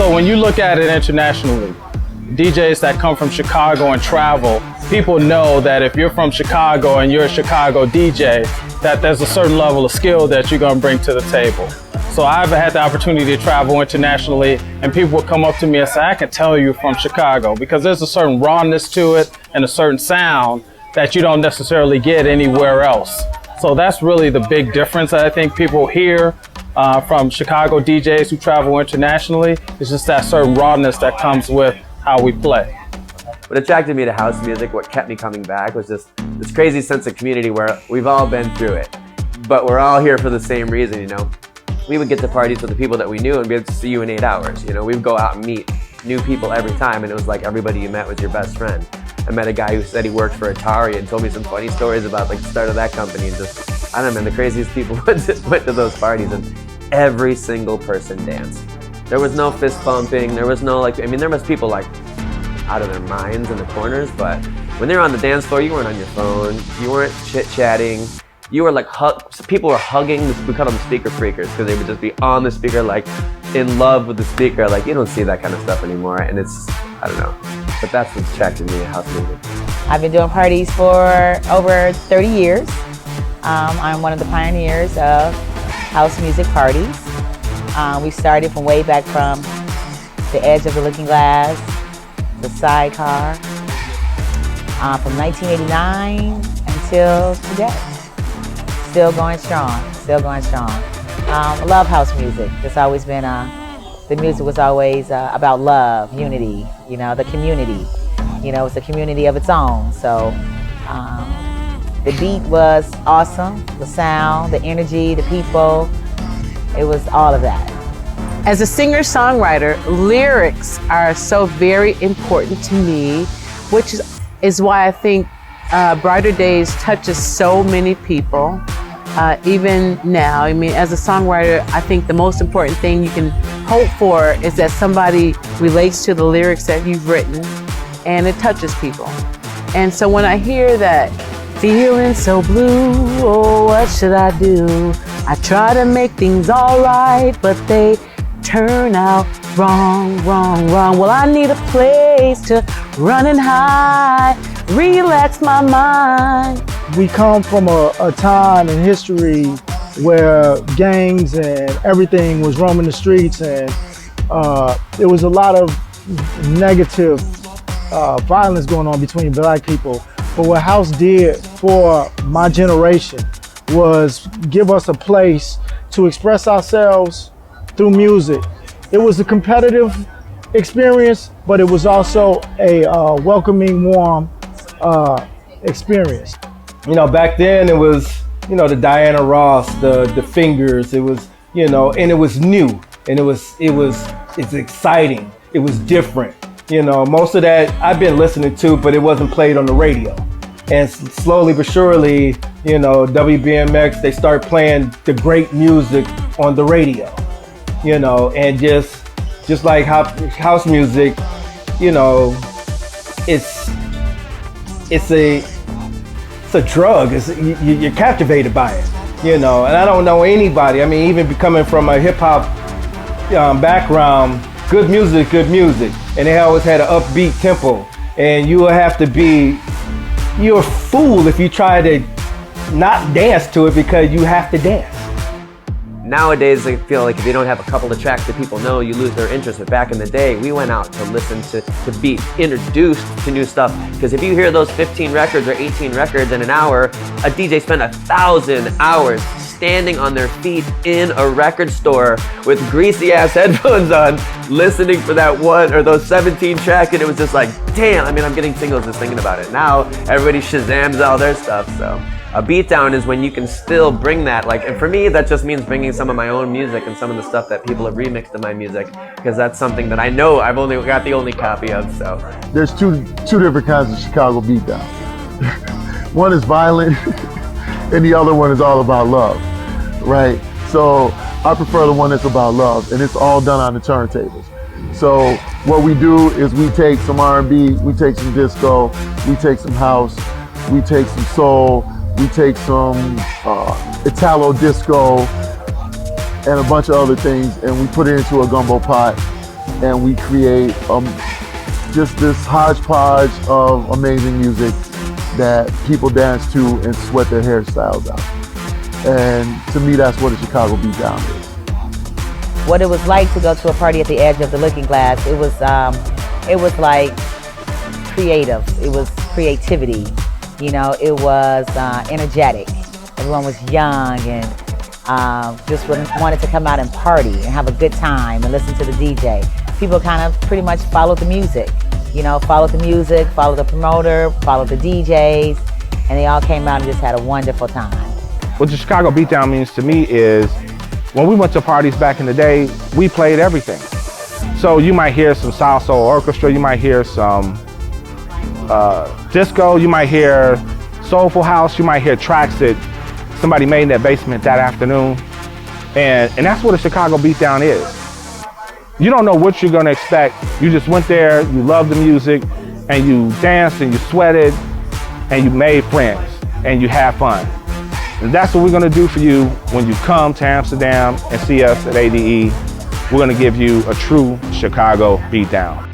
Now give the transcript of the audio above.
So when you look at it internationally, DJs that come from Chicago and travel, people know that if you're from Chicago and you're a Chicago DJ, that there's a certain level of skill that you're going to bring to the table. So I've had the opportunity to travel internationally, and people would come up to me and say, I can tell you're from Chicago, because there's a certain rawness to it and a certain sound that you don't necessarily get anywhere else. So that's really the big difference that I think people hear from Chicago DJs who travel internationally. It's just that certain rawness that comes with how we play. What attracted me to house music, what kept me coming back, was just this crazy sense of community where we've all been through it, but we're all here for the same reason, you know? We would get to parties with the people that we knew and be able to see you in 8 hours. You know, we'd go out and meet new people every time, and it was like everybody you met was your best friend. I met a guy who said he worked for Atari and told me some funny stories about like the start of that company, and just, I don't know, man, the craziest people went to those parties, and every single person danced. There was no fist bumping, there was no like, I mean, there was people like out of their minds in the corners, but when they were on the dance floor, you weren't on your phone, you weren't chit-chatting. You were like, people were hugging, we call them speaker freakers, because they would just be on the speaker, like in love with the speaker. Like, you don't see that kind of stuff anymore, and it's, I don't know, but that's what's attracted me to house music. I've been doing parties for over 30 years. I'm one of the pioneers of house music parties. We started from way back from the edge of the looking glass, the sidecar, from 1989 until today. Still going strong, still going strong. I love house music. It's always been, the music was always about love, unity, you know, the community. You know, it's a community of its own. So the beat was awesome, the sound, the energy, the people, it was all of that. As a singer-songwriter, lyrics are so very important to me, which is why I think Brighter Days touches so many people. Even now, I mean, as a songwriter, I think the most important thing you can hope for is that somebody relates to the lyrics that you've written and it touches people. And so when I hear that, feeling so blue, oh, what should I do? I try to make things all right, but they turn out wrong, wrong, wrong. Well, I need a place to run and hide, relax my mind. We come from a time in history where gangs and everything was roaming the streets, and there was a lot of negative violence going on between black people. But what house did for my generation was give us a place to express ourselves through music. It was a competitive experience, but it was also a welcoming, warm experience. You know, back then it was, you know, the Diana Ross, the Fingers, it was, you know, and it was new, and it's exciting, it was different. You know, most of that I've been listening to, but it wasn't played on the radio. And slowly but surely, you know, WBMX, they start playing the great music on the radio, you know, and just like house music, you know, it's a drug. You're captivated by it, you know. And I don't know anybody. I mean, even coming from a hip hop background, good music, and they always had an upbeat tempo. And you will have to be, you're a fool if you try to not dance to it, because you have to dance. Nowadays, I feel like if you don't have a couple of tracks that people know, you lose their interest. But back in the day, we went out to listen to be introduced to new stuff. Because if you hear those 15 records or 18 records in an hour, a DJ spent 1,000 hours standing on their feet in a record store with greasy ass headphones on, listening for that one or those 17 tracks, and it was just like, damn, I mean, I'm getting tingles just thinking about it. Now, everybody Shazams all their stuff, so. A beatdown is when you can still bring that, like, and for me, that just means bringing some of my own music and some of the stuff that people have remixed in my music, because that's something that I know I've only got the only copy of, so. There's two different kinds of Chicago beatdown. One is violent, and the other one is all about love, right? So I prefer the one that's about love, and it's all done on the turntables. So what we do is we take some R&B, we take some disco, we take some house, we take some soul, we take some Italo disco and a bunch of other things, and we put it into a gumbo pot, and we create just this hodgepodge of amazing music that people dance to and sweat their hairstyles out. And to me, that's what a Chicago Beatdown is. What it was like to go to a party at the edge of the Looking Glass, it was like creative. It was creativity. You know, it was energetic. Everyone was young and just wanted to come out and party and have a good time and listen to the DJ. People kind of pretty much followed the music. You know, followed the music, followed the promoter, followed the DJs, and they all came out and just had a wonderful time. What the Chicago Beatdown means to me is, when we went to parties back in the day, we played everything. So you might hear some salsa orchestra, you might hear some disco, you might hear soulful house, you might hear tracks that somebody made in their basement that afternoon. And that's what a Chicago Beatdown is. You don't know what you're gonna expect. You just went there, you loved the music, and you danced and you sweated, and you made friends, and you had fun. And that's what we're gonna do for you when you come to Amsterdam and see us at ADE. We're gonna give you a true Chicago Beatdown.